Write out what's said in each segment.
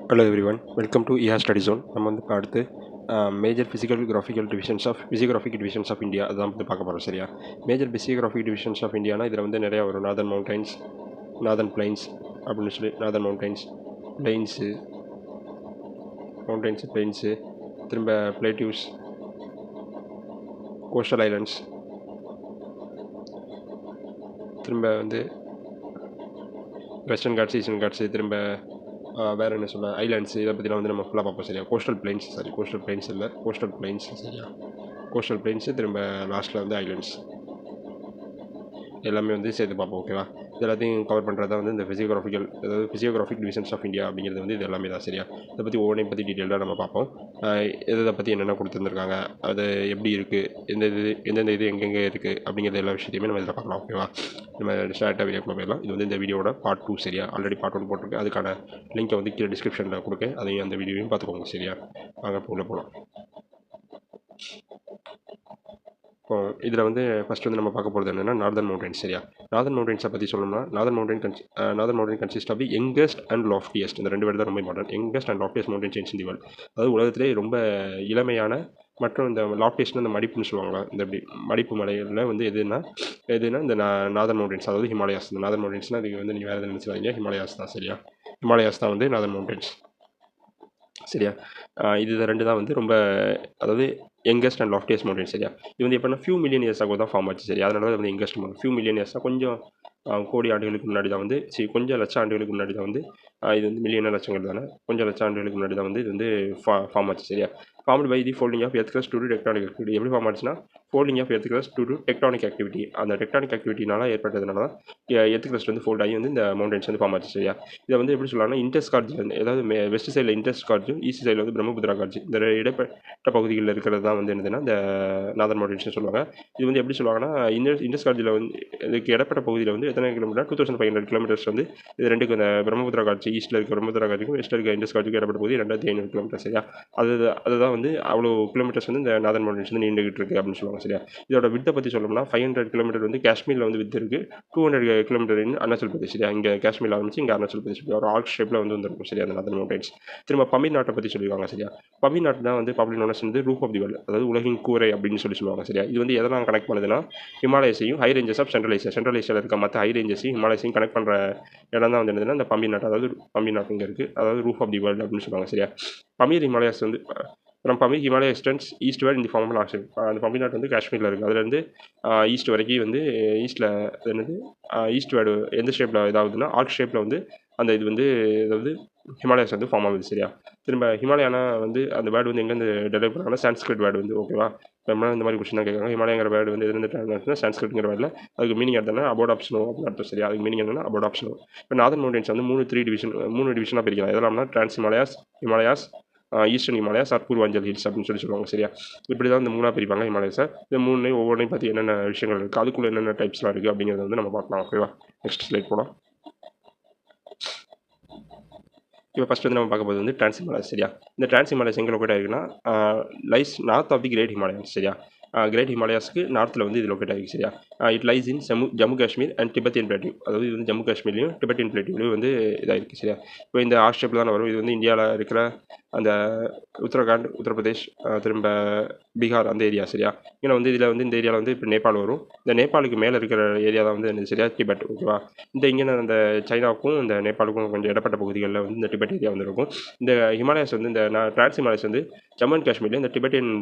Hello everyone, welcome to Iha study zone. நம்ம வந்து இப்போ அடுத்து major physiographic divisions of India அதான் வந்து பார்க்க போகிறோம். சரியா? மேஜர் ஃபிசியோகிராஃபிக் டிவிஷன்ஸ் ஆஃப் இந்தியானா இதில் வந்து நிறையா வரும். நார்தன் மவுண்டைன்ஸ், நார்தன் பிளைன்ஸ் அப்படின்னு சொல்லி நார்தன் பிளைன்ஸு, திரும்ப பிளேட்டிவ்ஸ், கோஸ்டல் ஐலண்ட்ஸ், திரும்ப வந்து வெஸ்டர்ன் காட்ஸ், ஈஸ்டர்ன் காட்ஸு, திரும்ப வேறு என்ன சொல்ல ஐலாண்ட்ஸ், இதை பற்றிலாம் வந்து நம்ம ஃபுல்லாக பார்ப்போம். சரியா? Coastal plains. சரியா? கோஸ்டல் பிளைன்ஸு, திரும்ப லாஸ்ட்டில் வந்து ஐலாண்ட்ஸ் எல்லாமே வந்து சேர்த்து பார்ப்போம். ஓகேவா? இது எல்லாத்தையும் கவர் பண்ணுறது தான் வந்து இந்த ஃபிசியோகிராஃபிக் டிவிஷன்ஸ் ஆஃப் இந்தியா அப்படிங்கிறது வந்து இது எல்லாமே தான். சரியா? இதை பற்றி ஒவ்வொன்றையும் பற்றி டீட்டெயிலாக நம்ம பார்ப்போம். இதை பற்றி என்னென்ன கொடுத்துருந்துருக்காங்க, அது எப்படி இருக்குது, எந்தெந்த இது எங்கெங்கே இருக்குது அப்படிங்கிறது எல்லா விஷயத்தையுமே நம்ம இதில் பார்க்கலாம். ஓகேவா? நம்ம ஸ்டார்ட்டாக வீடியோக்குள்ள போயிடலாம். இது வந்து இந்த வீடியோட பார்ட் 2. சரியா? ஆல்ரெடி பார்ட் 1 போட்டிருக்கு. அதுக்கான லிங்க்கை வந்து கீழே டிஸ்கிரிப்ஷனில் கொடுக்க, அதையும் அந்த வீடியோவையும் பார்த்துக்கோங்க. சரியா? வாங்க உள்ளே போகலாம். இப்போ இதில் வந்து ஃபஸ்ட்டு வந்து நம்ம பார்க்க போகிறது என்னென்னா நார்தன் மவுண்டைன்ஸ். சரியா? நார்தன் மவுண்டைன்ஸை பற்றி சொல்லணும்னா northern mountain consist of youngest and loftiest. இந்த ரெண்டு வேர்டு தான் ரொம்ப important. Youngest and loftiest mountain chains in the world. அதாவது உலகத்திலே ரொம்ப இளமையான மற்றும் இந்த லாஃப்டியஸ்ட்னு இந்த மடிப்புன்னு சொல்லுவாங்களா, இந்த இப்படி மடிப்பு மலைகளில் வந்து எதுனா இந்த நார்தன் மவுண்டன்ஸ், அதாவது ஹிமாலயாஸ். இந்த நார்தன் மவுண்டன்ஸ்னால் அதுக்கு வந்து நீங்கள் வேறு எதுவும் நினச்சிடாதீங்க, ஹிமாலயாஸ் தான். சரியா? ஹிமாலயாஸ் தான் வந்து நார்தன் மவுண்டன்ஸ். சரியா? இது ரெண்டு தான் வந்து ரொம்ப, அதாவது யங்கஸ்ட் அண்ட் லாஃப்டியஸ்ட் மவுண்டன். சரியா? இது வந்து எப்படின்னா ஃபியூ மில்லியன் இயர்ஸ் ஆகும் தான் ஃபார்ம் ஆச்சு. சரி, அதனால தான் வந்து யங்கஸ்ட் மவுண்டன். ஃபியூ மில்லியன் இயர்ஸ்னால் கொஞ்சம் கோடி ஆண்டுகளுக்கு முன்னாடி தான் வந்து, கொஞ்சம் லட்சம் ஆண்டுகளுக்கு முன்னாடி தான் வந்து, இது வந்து மில்லியன லட்சங்கள் தானே, கொஞ்சம் லட்சம் ஆண்டுகளுக்கு முன்னாடி தான் வந்து இது வந்து ஃபார்ம் ஆச்சு. சரியா? Formed by the folding of earth crust due tectonic activity. எப்படி ஃபார்ம் ஆச்சுன்னா folding of earth crust due tectonic activity. அந்த டெக்டானிக் ஆக்டிவிட்டினால ஏற்பட்டதுனால தான் எர்த் க்ரஸ்ட் வந்து ஃபோல்ட் ஆகி வந்து இந்த மவுண்டன்ஸ் வந்து ஃபார்ம் ஆச்சு. சரியா? இதை வந்து எப்படி சொல்லலாம்னா இன்டர்ஸ்கார்ஜ், அதாவது வெஸ்ட் சைடில் இன்டர்ஸ்கார்ஜும் ஈஸ்ட் சைடில் வந்து பிரம்மபுத்திரா கார்ஜ், இந்த இடைப்பட்ட பகுதிகளில் இருக்கிறது தான் வந்து என்னதுன்னா இந்த நார்தன் மவுண்டன்ஸ்னு சொல்லுவாங்க. இது வந்து எப்படி சொல்லுவாங்கன்னா இண்டஸ்கார்ஜில் வந்து இதுக்கு இடப்பட்ட பகுதியில் வந்து எத்தனை கிலோமீட்டர், 2500 கிலோமீட்டர்ஸ் வந்து இது ரெண்டுக்கு இந்த பிரம்மபுத்திரா காட்சி ஈஸ்ட்டில் இருக்க பிரம்மபுத்திரா காட்சிக்கும் வெஸ்ட்டில் இருக்க இண்டஸ்கார்ஜுக்கும் இடப்பட்ட பகுதி 2500 கிலோமீட்டர். சரியா? அதுதான் வந்து அவ்வளோ கிலோமீட்டர்ஸ் வந்து இந்த நார்தன் மவுண்டன்ஸ் வந்து நீண்டுகிட்டு இருக்குது அப்படின்னு சொல்லுவாங்க. சரியா? இதோட வித்தை பற்றி சொல்லணும்னா 500 கிலோமீட்டர் வந்து காஷ்மீரில் வந்து வித்து இருக்குது. 200 கிலோமீட்டர் அருணாச்சல் பிரதேஷ். சரியா? இங்கே காஷ்மீரில் ஆரம்பிச்சு இங்கே அருணாச்சல் பிரதேஷ் ஒரு ஆர்க் ஷேப்பில் வந்து வந்துருக்கும். சரியா? அந்த நார்தன் மவுண்டன்ஸ். திரும்ப பமீர் நாட்டை பற்றி சொல்லியிருக்காங்க. சரியா? பமீர் நாட்டு தான் வந்து பப்ளிக் நோனஸ் வந்து ரூஃப் ஆஃப் தி வேர்ல்ட், அதாவது உலகின் கூரை அப்படின்னு சொல்லுவாங்க. சரியா? இது வந்து எதெல்லாம் கனெக்ட் பண்ணுதுன்னா ஹிமாலயஸையும் ஹை ரேஞ்சஸ் ஆஃப் சென்ட்ரல் ஏஷியாவில் இருக்க மற்ற ஹை ரேஞ்சஸையும் ஹிமாலயஸையும் கனெக்ட் பண்ணுற இடம் தான் வந்து என்னதுன்னா இந்த பமீர் நாட்டு, அதாவது பமீர் நாட்டு இங்கே இருக்குது, அதாவது ரூஃப் ஆஃப் தி வேர்ல்டு அப்படின்னு சொல்லுவாங்க. சரியா? பமீர் ஹிமாலயஸ் வந்து Pamir Himalaya extends eastward இந்த ஃபார்ம் ஆக்ஷன். அந்த பமீர் நாட்டு வந்து காஷ்மீரில் இருக்குது. அதுலேருந்து ஈஸ்ட் வரைக்கும் வந்து ஈஸ்ட்டில் என்னது ஈஸ்ட் வேர்டு எந்த ஷேப்பில் இதாகுதுன்னா ஆர்க் ஷேப்பில் வந்து அந்த இது வந்து அதாவது ஹிமாலயாஸ் வந்து ஃபார்ம் ஆகுது. சரியா? திரும்ப ஹிமாலயானா வந்து அந்த வேர்டு வந்து எங்கேருந்து டெவலப் பண்ணாங்கன்னா சான்ஸ்கிரிட் வேர்டு வந்து. ஓகேவா? நம்ம இந்த மாதிரி கொஸ்டின் தான் கேட்குறாங்க. ஹிமாலயங்கிற வேர்டு வந்து எதுலேருந்து ட்ரான்ஸ்லேட் சான்ஸ்கிரிட்ங்கிற வேர்டில் அதுக்கு மீனிங் எடுத்தோன்னா அபவுட் ஆஃப் ஸ்னோ அப்படின்னு அர்த்தம். சரியா? அதுக்கு மீனிங் என்னன்னா அபவுட் ஆஃப் ஸ்னோ. இப்போ நார்தன் மவுண்டன்ஸ் வந்து மூணு டிவிஷனாக பிரிக்கலாம். எதெல்லாம்னா trans Himalayas, eastern Himalayas or Purvanchal hills அப்படின்னு சொல்லுவாங்க. சரியா? இப்படி தான் இந்த மூணாக பிரிப்பாங்க ஹிமாலயஸை. இந்த மூணையும் ஒவ்வொன்றையும் பற்றி என்னென்ன விஷயங்கள் இருக்குது, அதுக்குள்ளே என்னென்ன டைப்ஸ்லாம் இருக்குது அப்படிங்கிறத வந்து நம்ம பார்க்கலாம். ஓகேவா? நெக்ஸ்ட் ஸ்லைட் போகலாம். இப்போ ஃபஸ்ட் வந்து நம்ம பார்க்க போது வந்து டிரான்ஸ் ஹிமாலயஸ். சரியா? இந்த டிரான்ஸ் ஹிமாலயஸ் எங்கே லொக்கேட் ஆகிருக்குன்னா lies north of the great Himalayans. சரியா? கிரேட் ஹிமாலயாஸ்க்கு நார்த்தில் வந்து இது லொக்கேட் ஆகிருக்கு. சரியா? It lies in Jammu Kashmir and Tibetan plateau. அதாவது இது வந்து ஜம்மு காஷ்மீர்லையும் டிபெட்டியன் பிளேட்டிவ்லையும் வந்து இதாக இருக்குது. சரியா? இப்போ இந்த ஆஸ்ட்ரேப்பில் தான் வரும். இது வந்து இந்தியாவில் இருக்கிற அந்த உத்தரகாண்ட், உத்தரப்பிரதேஷ், திரும்ப பீகார் அந்த ஏரியா. சரியா? ஏன்னா வந்து இதில் வந்து இந்த ஏரியாவில் வந்து இப்போ நேபாள் வரும். இந்த நேபாளுக்கு மேலே இருக்கிற ஏரியா தான் வந்து சரியா டிபெட். ஓகேவா? இங்கே அந்த சைனாவுக்கும் இந்த நேபாளுக்கும் கொஞ்சம் இடப்பட்ட பகுதிகளில் வந்து இந்த டிபெட் ஏரியா வந்து இருக்கும். இந்த ஹிமாலயாஸ் வந்து இந்த டிரான்ஸ் ஹிமாலயாஸ் வந்து ஜம்மு அண்ட் காஷ்மீரில் இந்த டிபெட்டியன்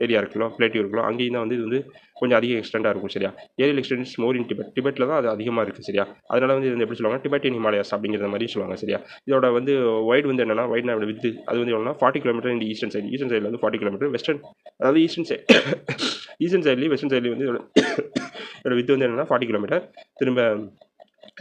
ஏரியா இருக்கலாம், பிளேட்டிவ் இருக்கலாம், அங்கேயும் தான் வந்து இது வந்து கொஞ்சம் அதிக எக்ஸ்டெண்டாக இருக்கும். சரியா? ஏரியல் எக்ஸ்டென்ஸ் மோர் இன் டிபெட்டில் தான் அது அதிகமாக இருக்குது. சரியா? அதனால் வந்து இது எப்படி சொல்லுவாங்க டிபெட்டியன் ஹிமாலயாஸ் அப்படிங்கிற மாதிரி சொல்லுவாங்க. சரியா? இதோட வந்து வைடு வந்து என்னன்னா வைட்னா வித்து அது வந்து எவ்வளோனா 40 கிலோமீட்டர் இந்த ஈஸ்டர்ன் சைடில் வந்து 40 கிலோமீட்டர், வெஸ்டர்ன் அதாவது ஈஸ்டர்ன் சைட்லேயும் வெஸ்டர்ன் சைட்லேயும் வந்து இதோட வித்து வந்து என்னென்னா 40 கிலோமீட்டர். திரும்ப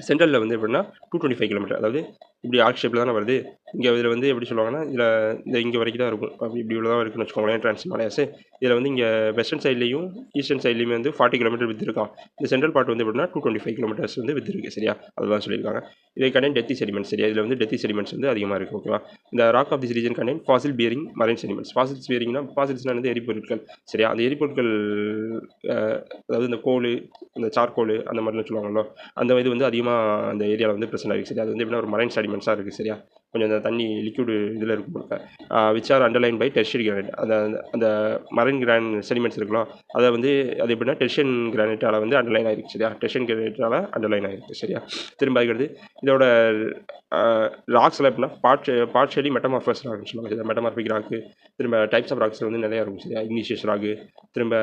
சென்ட்ரலில் வந்து எப்படின்னா 225 கிலோமீட்டர், அதாவது இப்படி ஆர்க் ஷேப்பில் தானே வருது. இங்கே இதில் வந்து எப்படி சொல்லுவாங்கன்னா இந்த இங்கே வரைக்கும் தான் இருக்கும். அப்படி இப்படி இவ்வளோ தான் இருக்குன்னு வச்சுக்கோங்களேன் டிரான்ஸ் ஹிமாலயாஸ். இதில் வந்து இங்கே வெஸ்டர்ன் சைட்லேயும் ஈஸ்டர்ன் சைட்லேயுமே வந்து 40 கிலோமீட்டர் வித்து இருக்கான். இந்த சென்ட்ரல் பார்ட் வந்து எப்படின்னா 225 கிலோமீட்டர்ஸ் வந்து வித்து இருக்குது. சரியா? அதுதான் சொல்லியிருக்காங்க. இதை கண்டெயின் டெத்தி செடிமெண்ட்ஸ். சரியா? இதில் வந்து டெத்தி செடிமெண்ட்ஸ் வந்து அதிகமாக இருக்குது. ஓகேவா? இந்த rock of this region contain fossil bearing marine sediments. ஃபாசில்ஸ்னா வந்து எரிபொருட்கள். சரியா? அந்த எரிபொருட்கள் அதாவது இந்த கோல், இந்த சார்கோல் அந்த மாதிரிலாம் சொல்லுவாங்களோ அந்த இது வந்து அதிகமாக அந்த ஏரியாவில் வந்து ப்ரெசென்ட் ஆகிருக்கு. சரியா? அது வந்து எப்படின்னா ஒரு மரைன் செடிமெண்ட்ஸாக இருக்குது. சரியா? கொஞ்சம் அந்த தண்ணி லிக்விட் இதில் இருக்கும் போல which are underline by tertiary granite. அந்த அந்த மரைன் செடிமெண்ட்ஸ் இருக்கலாம், அதை வந்து அது எப்படின்னா டெர்ஷியன் கிரானைட்டால் வந்து அண்டர்லைன் ஆகிருக்கு சரியா, டெர்ஷியன் கிரானைட்டால் அண்டர்லைன் ஆகிருக்கு சரியா. திரும்ப இருக்கிறது இதோட ராக்ஸில் எப்படின்னா பார்ஷியலி மெட்டமார்ஃபஸ் ராக்னு சொல்லுவாங்க சரியா, மெட்டமார்பிக் ராக்கு. திரும்ப டைப்ஸ் ஆஃப் ராக்ஸ் வந்து நிறையா இருக்கும் சரியா, இக்னிஷியஸ் ராக்கு, திரும்ப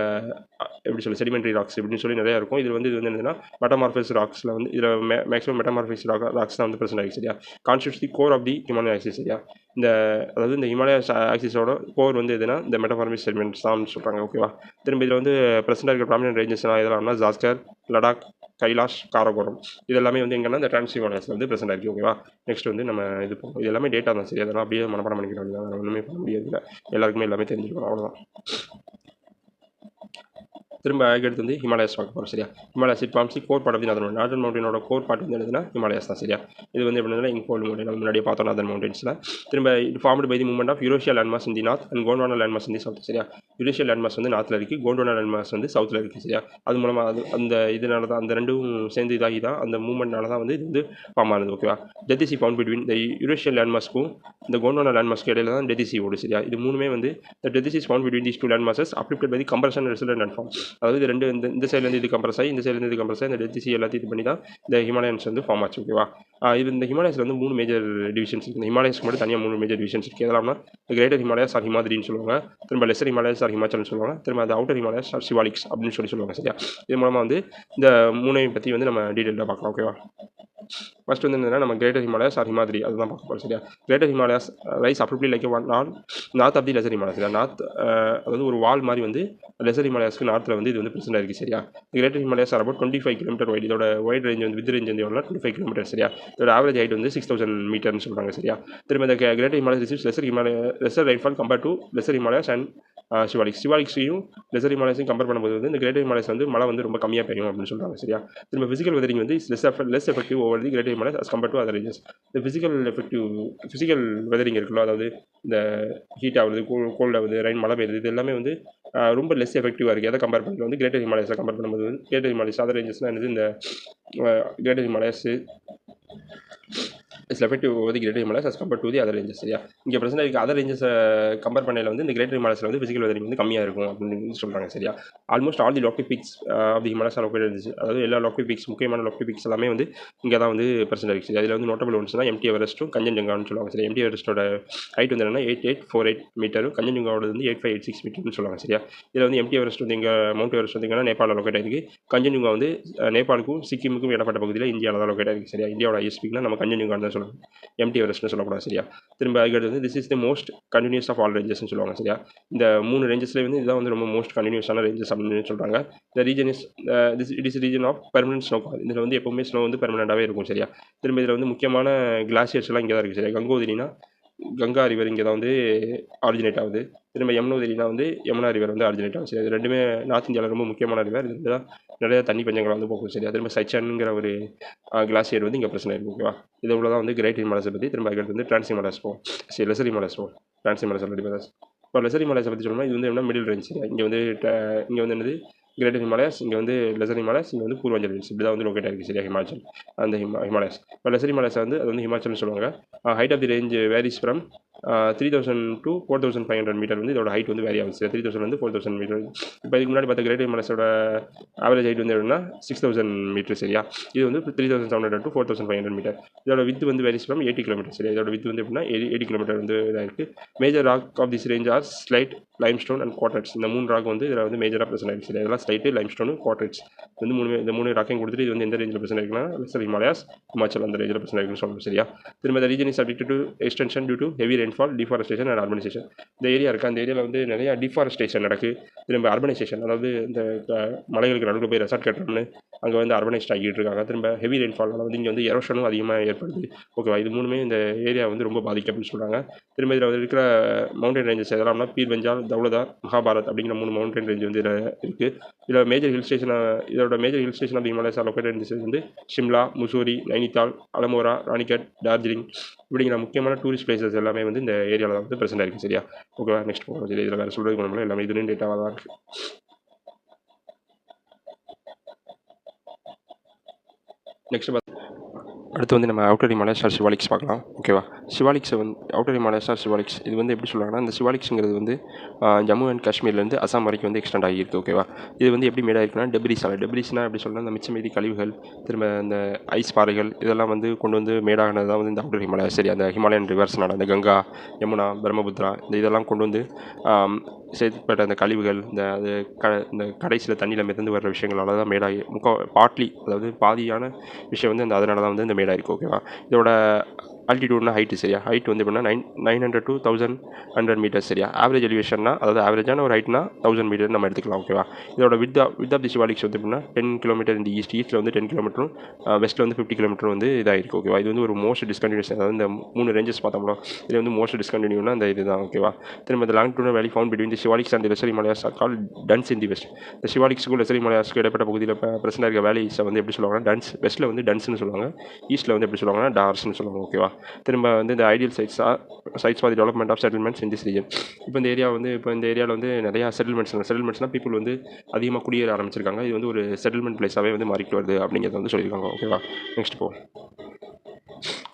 எப்படி சொல்லி செடிமெண்ட்ரி ராக்ஸ் இப்படின்னு சொல்லி நிறையா இருக்கும். இது வந்து என்னதுன்னா மெட்டமார்ஃபஸ் ராக்ஸில் வந்து இதில் மேக்ஸிமம் மெட்டமார்ஃபஸ் ராக்ஸ் தான் வந்து ப்ரெசென்ட் ஆகிருக்கு சரியா. Constitutes the core of the Himalaya axis சரியா. இந்த அதாவது இந்த ஹிமாலய ஆக்சிஸோட கோர் வந்து எதுனா இந்த மெட்டமார்பிக் செடிமெண்ட்ஸ் தான் சொல்கிறாங்க ஓகேவா. திரும்ப இதில் வந்து ப்ரெசென்ட் இருக்கிற ப்ராமினன்ட் ரேஞ்சஸ்லாம் இதெல்லாம்னா ஜாஸ்கர், லடாக், கைலாஷ், காரகோரம் இது எல்லாமே வந்து எங்கன்னா இந்த டிரான்ஸ்ஹிமாலயஸில் வந்து ப்ரெசென்ட் ஆகிருக்கு ஓகேவா. நெக்ஸ்ட் வந்து நம்ம இது போகும், இது எல்லாமே டேட்டா தான் சரி, அதெல்லாம் அப்படியே மனப்பாடம் பண்ணிக்கிறோம், ஒன்றுமே பண்ண முடியாது, எல்லாருக்குமே எல்லாமே தெரிஞ்சுக்கணும் அவ்வளோதான். திரும்ப அடுத்து வந்து ஹிமாலயாஸ் பார்க்க போகிறோம் சரியா. Himalayas it forms the core part of the northern மவுண்டனோட கோர் பார்ட் வந்து என்னதுன்னா ஹிமாலயாஸ் தான் சரியா. இது வந்து எப்படின்னா இங்கோல்டு மவுண்டன் நம்ம முன்னாடியே பார்த்தோம் நார்தர்ன் மவுண்டன்ஸில். திரும்ப இது formed by the movement of Eurasia landmass in the north and Gondwana landmass in the south சரியா. யூரேஷியா லேண்ட்மாஸ் வந்து நார்த்தில் இருக்குது, கோண்ட்வானா லேண்ட்மாஸ் வந்து சவுத்தில் இருக்குது சரியா. அது மூலமாக அது அந்த இதனால தான் அந்த ரெண்டும் சேர்ந்து இதாகி தான் அந்த மூவ்மெண்ட்னால தான் வந்து இது வந்து ஃபார்ம் ஆனது ஓகேவா. That is found between the Eurasian லேண்ட்மாஸ்க்கும் இந்த கோண்ட்வானா லேண்ட்மாஸ்க்கு இடையில தான் டெத் இஸ் ஓடு சரியா. இது மூணுமே வந்து the that is found between these two landmasses uplifted by the compression resultant and form. அதாவது இது ரெண்டு இந்த சைட்லேருந்து இது கம்ப்ரஸ் ஆகி இந்த சைட்லேருந்து இது கம்ப்ரஸ் ஆகி இந்த டெத் சி எல்லாத்தையும் இது பண்ணி தான் இந்த ஹிமாலயன்ஸ் வந்து ஃபார்ம் ஆச்சு ஓகேவா. இது இந்த ஹிமாலயஸில் வந்து 3 மேஜர் டிவிஷன்ஸ் இருக்குது. இந்த ஹிமாலயஸ்க்கு மட்டும் தனியாக 3 மேஜர் டிவிஷன்ஸ் இருக்குது. எதெல்லாம்னா கிரேட்டர் ஹிமாலயாஸ் ஆர் ஹிமாத்ரின்னு சொல்லுவாங்க, திரும்ப லெசர் ஹிமாலயாஸ் ஆர் ஹிமாச்சல்னு சொல்லுவாங்க, திரும்ப அந்த அவுட்டர் ஹிமாலயாஸ் ஆர் சிவாலிக்ஸ் அப்படின்னு சொல்லுவாங்க சரியா. இது மூலமாக வந்து இந்த 3ஐயும் பற்றி வந்து நம்ம டீட்டெயிலாக பார்க்கலாம் ஓகேவா. ஃபர்ஸ்ட் வந்து என்னன்னா நம்ம கிரேட்டர் ஹிமாலயாஸ் ஆர் ஹிமாத்ரி அதுதான் பார்க்க போகிறோம் சரியா. Greater Himalayas rise abruptly like north of the lesser Himalayas சரியா. நார்த் அதாவது ஒரு வால் மாதிரி வந்து லெசர் ஹிமாலயாஸ்க்கு நார்த்தில் வந்து இது வந்து பிரச்சனை இருக்குது சரியா. Greater Himalayas are about 25 kilometre wide. இதோட வைட் ரேஞ்ச் வந்து வித் ரேஞ்ச் வந்து எவ்வளோ 25 கிலோமீட்டர் சரியா. இதோட ஆவரேஜ் ஹைட் வந்து 6000 மீட்டர்னு சொல்கிறாங்க சரியா. திரும்ப இந்த greater Himalayas receives lesser rainfall compare to lesser Himalayas and சிவாலிக்ஸையும் லெசர் ஹிமாலயாஸையும் கம்பேர் பண்ணும்போது வந்து இந்த கிரேட்டர் ஹிமாலயாஸ் வந்து மழை வந்து ரொம்ப கம்மியாக பெய்யும் அப்படின்னு சொல்கிறாங்க சரியா. திரும்ப ஃபிசிக்கல் வெதரிங் வந்து less effective over the greater Himalayas as compared to other ranges. இந்த ஃபிசிக்கல் வெதரிங் இருக்குல்ல, அதாவது இந்த ஹீட் ஆகுது, கோல்ட் ஆகுது, ரெயின் மழை பெய்யுது, இது எல்லாமே வந்து ரொம்ப லெஸ் எஃபெக்டிவாக இருக்குது. எதை கம்பேர் பண்ணுறது வந்து கிரேட்டர் ஹிமாலயாஸை கம்பேர் பண்ணும்போது வந்து கிரேட்டர் ஹிமாலயாஸ் அதர் ரேஞ்சஸ்னால் என்னது இந்த greater Himalayas is effective over the greater Himalayas as compared to the other ranges சரியா. இங்கே பிரச்சனை இருக்குது அதர் ரேஞ்சஸை கம்பேர் பண்ணையில் வந்து இந்த கிரேட்டர் ஹிமாலயாஸில் வந்து ஃபிசிக்கல் வெதரிங் வந்து கம்மியாக இருக்கும் அப்படின்னு சொல்கிறாங்க சரியா. Almost all the local peaks of the Himalayas located இருந்துச்சு, அதாவது எல்லா லோக்கல் பீக்ஸ் முக்கியமான லோக்கல் பீக்ஸ் எல்லாமே வந்து இங்கே தான் வந்து பிரச்சனை இருக்குது சரி. அதில் வந்து நோட்டபிள் ஒன்ஸ்னால் எம்டி எவரெஸ்ட்டும் கஞ்சன்ஜங்கான்னு சொல்லுவாங்க சரி. எம்டி எவரெஸ்ட்டோட ஹைட் வந்து என்னன்னா 8848 மீட்டரும், கஞ்சன்ஜங்காவோட வந்து 8586 மீட்டர்னு சொல்லுவாங்க சரியா. இதில் வந்து எம்டி எவரெஸ்ட் வந்து இங்கே மவுண்ட் எவரெஸ்ட் வந்து எங்கன்னா நேபாளில் லொக்கேட் ஆகிருக்கு. கஞ்சன்ஜங்கா வந்து நேபாளுக்கும் சிக்கிமுக்கும் இடப்பட்ட பகுதியில் இந்தியாவில் தான் லொக்கேட் ஆகிருக்கு சரியா. இந்தியாவோட ஹையஸ்ட் பீக்னா நம்ம கஞ்சன்ஜங்கா தான் சொல்லணும், எம்டி எவரெஸ்ட்னு சொல்லக்கூடாது சரியா. திரும்ப அதுக்கு வந்து this is the most continuous of all ரேஞ்சஸ்னு சொல்லுவாங்க சரியா. இந்த 3 ரேஞ்சஸ்லேயே வந்து இதுதான் வந்து ரொம்ப மோஸ்ட் கண்டினியூஸான ரேஞ்சஸ் அப்படின்னு சொல்கிறாங்க. இந்த region is it is region of permanent snow. இதில் வந்து எப்போவுமே ஸ்னோ வந்து பெர்மனெண்ட்டாகவே இருக்கும் சரியா. திரும்ப இதில் வந்து முக்கியமான கிளாசியர்ஸ்லாம் இங்கே தான் இருக்குது சரியா. கங்கோதிரினா கங்கா ரிவர் இங்கே தான் வந்து ஆரிஜினேட் ஆகுது. திரும்ப யமுனோதிரினா வந்து யமுனா ரிவர் வந்து ஆரிஜினேட் ஆகும் சரி. இது ரெண்டுமே நார்த் இந்தியாவில் ரொம்ப முக்கியமான ரிவர், இது தான் நிறைய தண்ணி பஞ்சங்கள் வந்து போகும் சரியா. திரும்ப சைச்சன்ங்கிற ஒரு கிளாசியர் வந்து இங்கே பிரச்சனை இருக்குது ஓகேவா. இது உள்ள தான் வந்து கிரேட் ஹிமாலயஸை பற்றி. திரும்ப அதுக்கு வந்து டிரான்ஸ் ஹிமாலயாஸ் போகும் சரி, லெசர் ஹிமாலயாஸ் போகும், டிரான்ஸ் ஹிமாலயாஸ் ஆல்ரெடி பார்த்தா. இப்போ லெசர் ஹிமாலயாஸை பற்றி சொல்லணும்னா இது வந்து என்ன மிடில் ரேஞ்ச் சரியா. இங்கே வந்து என்னது கிரேட்டர் ஹிமாலயாஸ், இங்கே வந்து லெசர் ஹிமாலயாஸ், இங்கே வந்து பூர்வாஞ்சல் ஹில்ஸ் இப்படி தான் வந்து லொக்கேட் ஆகிருக்கு சரியா. ஹிமாச்சல் அந்த ஹிமாலயாஸ். இப்போ லெசர் ஹிமாலயாஸ் வந்து அது வந்து ஹிமாச்சல்னு சொல்லுவாங்க. Height of the range varies from 3000 to 4500 metre வந்து இதோட ஹைட் வந்து வேரி ஆகுது சார். 3000 வந்து 4000 மீட்டர். இப்போ இதுக்கு முன்னாடி பார்த்த கிரேட்டர் ஹிமாலயாஸோட ஆவரேஜ் ஹைட் வந்து எப்படின்னா 6000 மீட்டர் சரியா. இது வந்து 3700 to 4500 மீட்டர். இதோட வித் வந்து வேரிஸ் ஃப்ரம் 80 கிலோமீட்டர் சரியா. இதோட வித் வந்து எப்படின்னா 80 கிலோமீட்டர் வந்து இதாக இருக்குது. Major rock of this range are slate, limestone and quartzites. இந்த 3 ராக் வந்து இதில் வந்து மேஜராக பிரச்சனை இருக்குது சரி. இதெல்லாம் ஸ்லைட்டு, லைம்ஸ்டோனு, குவார்ட்ரைட்ஸ் வந்து இந்த 3 ராக்கையும் கொடுத்துட்டு இது வந்து எந்த ரேஞ்சில் பிரச்சனை இருக்குன்னா லெசர் ஹிமாலயாஸ், ஹிமாச்சல் அந்த ரேஞ்சில் பிரச்சனை இருக்குன்னு சொல்லணும் சரியா. திரும்ப இந்த region is subject to extension due to heavy rainfall, deforestation and urbanisation. இந்த ஏரியா இருக்குது, அந்த ஏரியாவில் வந்து நிறையா டிஃபாரஸ்டேஷன் நடக்குது. திரும்ப அர்பனைசேஷன், அதாவது இந்த மலைகளுக்கு நடுவில் போய் ரெசார்ட் கட்டுறோம்னு அங்கே வந்து அர்பனைஸ்ட் ஆகிட்டு இருக்காங்க. திரும்ப ஹெவி ரெயின்ஃபால், அதாவது இங்கே வந்து எரோஷனும் அதிகமாக ஏற்படுது ஓகேவா. இது மூணுமே இந்த ஏரியா வந்து ரொம்ப பாதிக்கும் அப்படின்னு சொல்கிறாங்க. திரும்ப இதில் இருக்கிற மவுண்டன் ரேஞ்சஸ் எதெல்லாம்னா பீர் பெஞ்சால், தௌலதார், மகாபாரத் அப்படிங்கிற 3 மவுண்டன் ரேஞ்ச் வந்து இதில் இருக்குது. இதில் மேஜர் ஹில் ஸ்டேஷன், இதோட major hill station of Himalayas located in வந்து ஷிம்லா, முசூரி, நைனிதால், அலமோரா, ராணிகட், டார்ஜிலிங் இப்படிங்கிற முக்கியமான டூரிஸ்ட் பிளேசஸ் எல்லாமே வந்து இந்த ஏரியாவில் தான் வந்து பிரசன்ட் இருக்குது சரியா. ஓகேவா. நெக்ஸ்ட் போகிறோம் சரி. இதில் வேறு சொல்கிறது பண்ணல, எல்லாமே இதுன்னு டேட்டாவாக தான் இருக்குது. நெக்ஸ்ட் அடுத்து வந்து நம்ம அவுட்டர் ஹிமாலயாஸ் ஆர் சிவாலிக்ஸ் பார்க்கலாம். ஓகேவா? சிவாலிக்ஸை வந்து அவுட்டர் ஹிமாலயாஸ் ஆர் சிவாலிக்ஸ் இது வந்து எப்படி சொல்லுவாங்கன்னா, இந்த சிவாலிக்ஸுங்கிறது வந்து ஜம்மு அண்ட் காஷ்மீர்லேருந்து அசாம் வரைக்கும் வந்து எக்ஸ்டெண்ட் ஆகியிருக்கு. ஓகேவா? இது வந்து எப்படி மேட் ஆகிருக்குன்னா டெப்ரிஸ்னால் எப்படி சொல்லலாம், இந்த மிச்சம் மீதி கழிவுகள், திரும்ப இந்த ஐஸ் பாறைகள் இதெல்லாம் வந்து கொண்டு வந்து மேடானது தான் வந்து இந்த அவுட்டர் ஹிமாலயாஸ். சரி, அந்த ஹிமாலயன் ரிவர்ஸ்னால அந்த கங்கா, யமுனா, பிரம்மபுத்திரா இந்த இதெல்லாம் கொண்டு வந்து சேர்த்துப்பட்ட அந்த கழிவுகள் இந்த கடைசியில் தண்ணியில் மிதந்து வர்ற விஷயங்களால தான் மேடாகி பார்ட்லி அதாவது பாதியான விஷயம் வந்து அந்த அதனால தான் வந்து இந்த மேடாக இருக்குது. ஓகேவா? இதோட ஆல்டிடியூட்னா ஹைட்டு சரியா, ஹைட் வந்து எப்படின்னா 900 to 1100 மீட்டர்ஸ் சரியா. ஆவரேஜ் எலிவேஷன்னா அதாவது ஆவரேஜான ஒரு ஹைட்னா 1000 மீட்டர் நம்ம எடுத்துக்கலாம். ஓகேவா? இதோட வித் ஆஃப் தி சிவாலிக்ஸ் வந்து எப்படின்னா 10 கிலோமீட்டர் இந்த ஈஸ்ட்டில் வந்து 10 கிலோமீட்டரும் வெஸ்ட்டில் வந்து 50 கிலோமீட்டர் வந்து இதாகிருக்கு. ஓகேவா? இது வந்து ஒரு மோஸ்ட் டிஸ்கண்டினியூஸ், அதாவது இந்த 3 ரேஞ்சஸ் பார்த்தோம்னா இது வந்து மோஸ்ட் டிஸ்கண்டினியூனா இந்த இதுதான். ஓகேவா? திரும்ப இந்த longitude valley found between the Shivaliks and lesser Himalayas are called duns in the west. இந்த சிவாலிக்ஸுக்கும் லெசர் ஹிமாலயாஸ்க்கு இடைப்பட்ட பகுதியில் பிரசண்டாக இருக்க வேலிஸை வந்து எப்படி சொல்லுவாங்கன்னா டன்ஸ், வெஸ்ட்டில் வந்து டன்ஸ்னு சொல்லுவாங்க, ஈஸ்ட்டில் வந்து எப்படி சொல்லுவாங்கன்னா டார்ஸ்னு சொல்லுவாங்க. ஓகேவா? திரும்ப வந்து இந்த ideal sites for the development of settlements in this region. இப்போ இந்த ஏரியாவில் வந்து நிறையா செட்டில்மெண்ட்ஸ்னால் பீப்புள் வந்து அதிகமாக குடியேற ஆரம்பிச்சிருக்காங்க. இது வந்து ஒரு செட்டில்மெண்ட் பிளேஸாகவே வந்து மாறிட்டு வருது அப்படிங்கிறத வந்து சொல்லியிருக்காங்க. ஓகேவா?